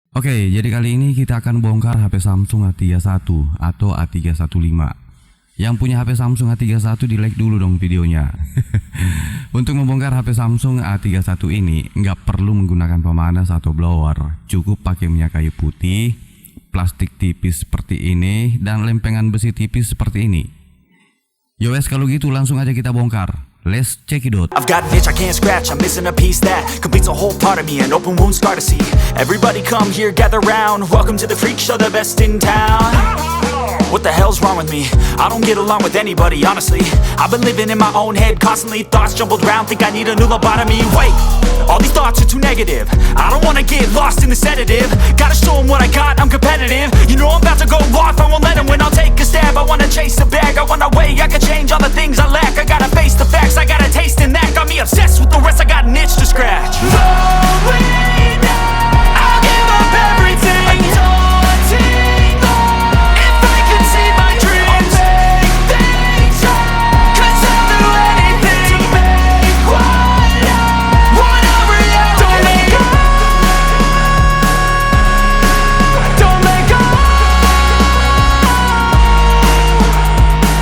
Oke, jadi kali ini kita akan bongkar HP Samsung A31 atau A315. Yang punya HP Samsung A31 di like dulu dong videonya. Untuk membongkar HP Samsung A31 ini nggak perlu menggunakan pemanas atau blower. Cukup pakai minyak kayu putih, plastik tipis seperti ini, dan lempengan besi tipis seperti ini. Yowes, kalau gitu langsung aja kita bongkar. Let's check it out. I've got an itch I can't scratch, I'm missing a piece that completes a whole part of me, an open wound scar to see. Everybody come here, gather round, welcome to the freak show, the best in town. What the hell's wrong with me? I don't get along with anybody, honestly. I've been living in my own head constantly, thoughts jumbled round, think I need a new lobotomy. Wait, all these thoughts are too negative, I don't wanna get lost in the sedative. Gotta show them what I got, I'm competitive. You know I'm about to go off, I won't let them win, I'll take a stab. I wanna chase a bag, I wanna weigh, I can change all the things I lack. I gotta face the facts, I got a taste in that. Got me obsessed with the rest, I got an itch to scratch. Going now, I'll give up everything. Daunting all, if I could see my dreams, I'll make things right. 'Cause I'll do anything to make what I want a reality. Don't let go, don't let go.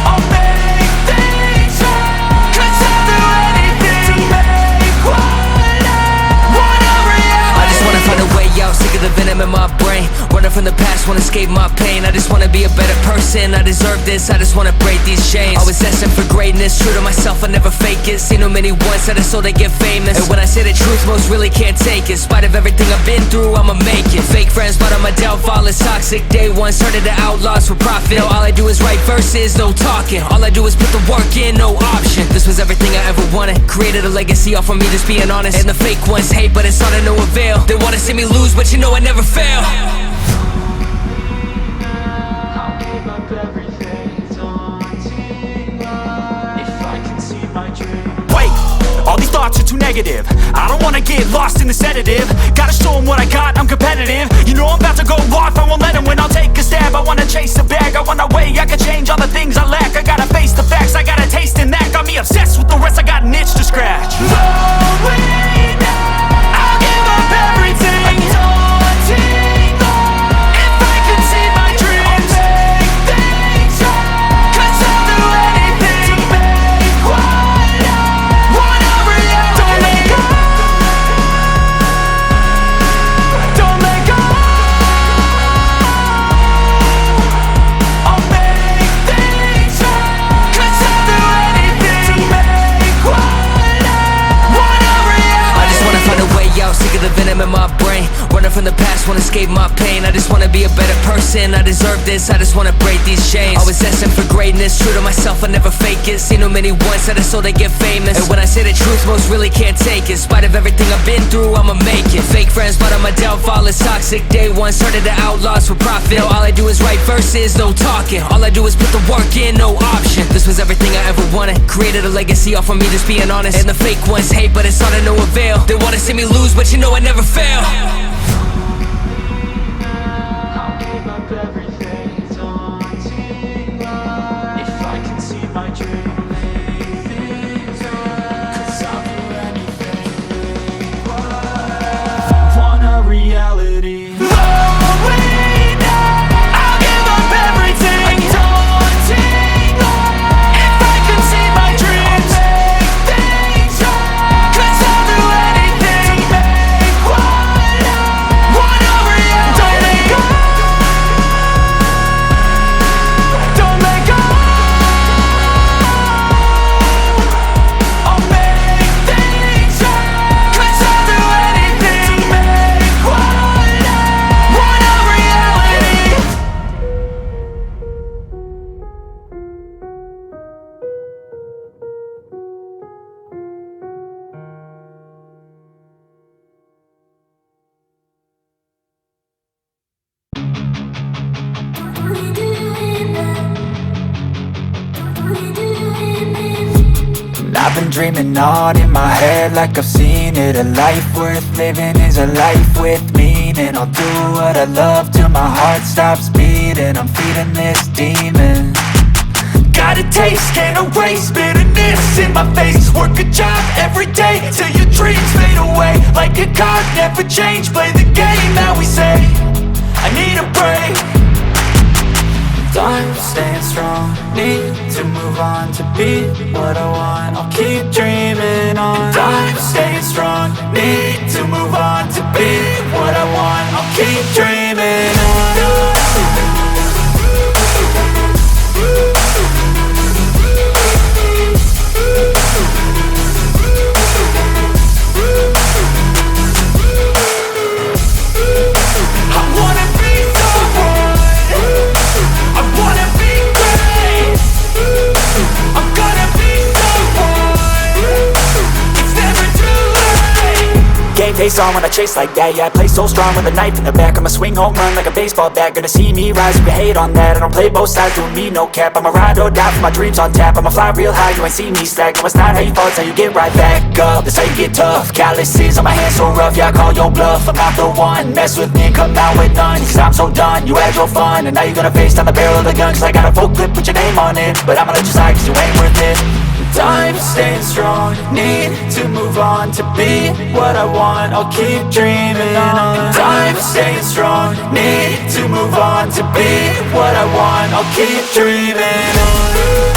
I'll make things right. 'Cause I'll do anything to make what I want a reality. I just wanna find a way out, sick of the venom in my brain. Running from the past, wanna escape my pain. I just wanna be a better person, I deserve this. I just wanna break these chains. Always asking for greatness, true to myself, I never fake it. Seen too many once that it's so they get famous. And when I say the truth, most really can't take it. In spite of everything I've been through, I'ma make it. Fake friends, but on my downfall is toxic. Day one, started the outlaws for profit. Now all I do is write verses, no talking. All I do is put the work in, no option. This was everything I ever wanted. Created a legacy off of me just being honest. And the fake ones hate, but it's all to no avail. They wanna see me lose, but you know I never fail. I'll give up everything, daunting all, if I can see my dream. Wait, all these thoughts are too negative, I don't wanna get lost in the sedative. Gotta show them what I got, I'm competitive. You know I'm about to go off, I won't let them win, I'll take a stab. I wanna chase a bag, I wanna weigh, I can change all the things I lack. I gotta face the facts, I got a taste in that. Got me obsessed with the rest, I got an itch to scratch. Going now, I'll give up everything. Daunting all, if I could see my dreams, I'll make things right. 'Cause I'll do anything to make what I want a reality. Don't let go, don't let go. I'll make things right. 'Cause I'll do anything to make what I want a reality. I just wanna find a way out, sick of the venom in my brain. Running from the past, wanna escape my pain. I just wanna be a better person, I deserve this. I just wanna break these chains. Always asking for greatness, true to myself, I never fake it. Seen too many once that it's so they get famous. And when I say the truth, most really can't take it. In spite of everything I've been through, I'ma make it. Fake friends, but on my downfall is toxic. Day one, started the outlaws for profit. Now all I do is write verses, no talking. All I do is put the work in, no option. This was everything I ever wanted. Created a legacy off of me just being honest. And the fake ones hate, but it's all to no avail. They wanna see me lose, but you know I never fail. I'll give up everything, daunting all, if I can see my dream, make things right. 'Cause I'll do anything to make what I want a reality. Going now, I'll give up everything, daunting all, if I can see my dreams, I'll make things right. 'Cause I'll do anything to make what I want a reality. Don't let go, don't let go. I'll make things right. 'Cause I'll do anything to make what I want a reality. I've been dreaming on in my head like I've seen it. A life worth living is a life with meaning. I'll do what I love till my heart stops beating. I'm feeding this demon. Got a taste, can't erase bitterness in my face. Work a job every day till your dreams fade away. Like get caught, never change. Play the game that we say. I need a break. I'm staying strong, need to move on to be what I want. I'll keep dreaming on. I'm staying strong, need to move on to be what I want. I'll keep dreaming on. Face on when I chase like that. Yeah, I play so strong with a knife in the back. I'ma swing home run like a baseball bat. Gonna see me rise, you can hate on that. I don't play both sides, doing me no cap. I'ma ride or die for my dreams on tap. I'ma fly real high, you ain't see me slack. No, it's not how you fall, it's how you get right back up. That's how you get tough. Calluses on my hands so rough, yeah, I call your bluff. I'm not the one, mess with me and come out with none. Cause I'm so done, you had your fun. And now you're gonna face down the barrel of the gun. Cause I got a full clip, put your name on it. But I'ma let you slide cause you ain't worth it. I'm staying strong, need to move on to be what I want. I'll keep dreaming on. I'm staying strong, need to move on to be what I want. I'll keep dreaming on.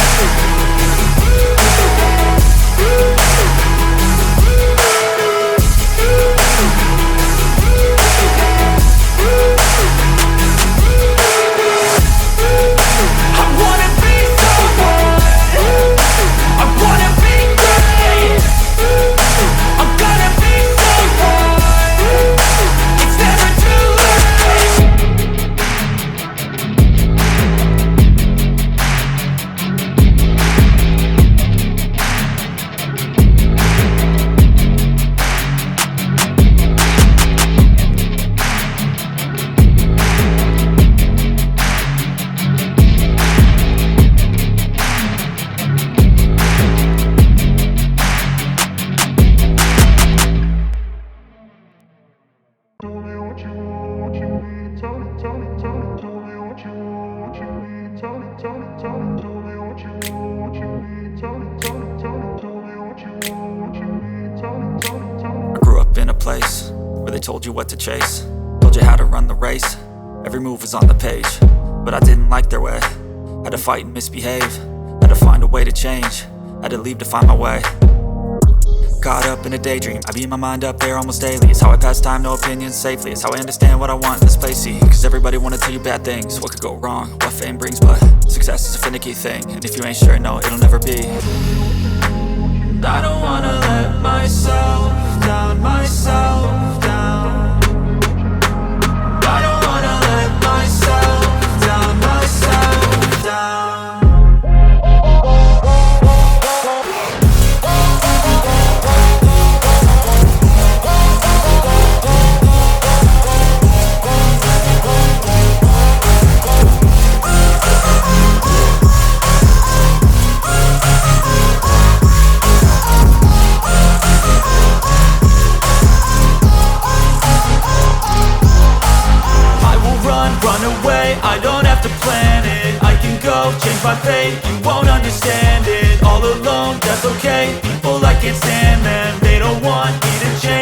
Told you what to chase, told you how to run the race. Every move was on the page, but I didn't like their way. Had to fight and misbehave, had to find a way to change, had to leave to find my way. Caught up in a daydream, I beat my mind up there almost daily. It's how I pass time, no opinions safely. It's how I understand what I want in this place, see. Cause everybody wanna tell you bad things, what could go wrong, what fame brings. But success is a finicky thing, and if you ain't sure, no, it'll never be. I don't wanna let myself down, myself down. I don't wanna let myself down, myself down. Run away, I don't have to plan it. I can go, change my fate, you won't understand it. All alone, that's okay, people I can't stand them. They don't want me to change.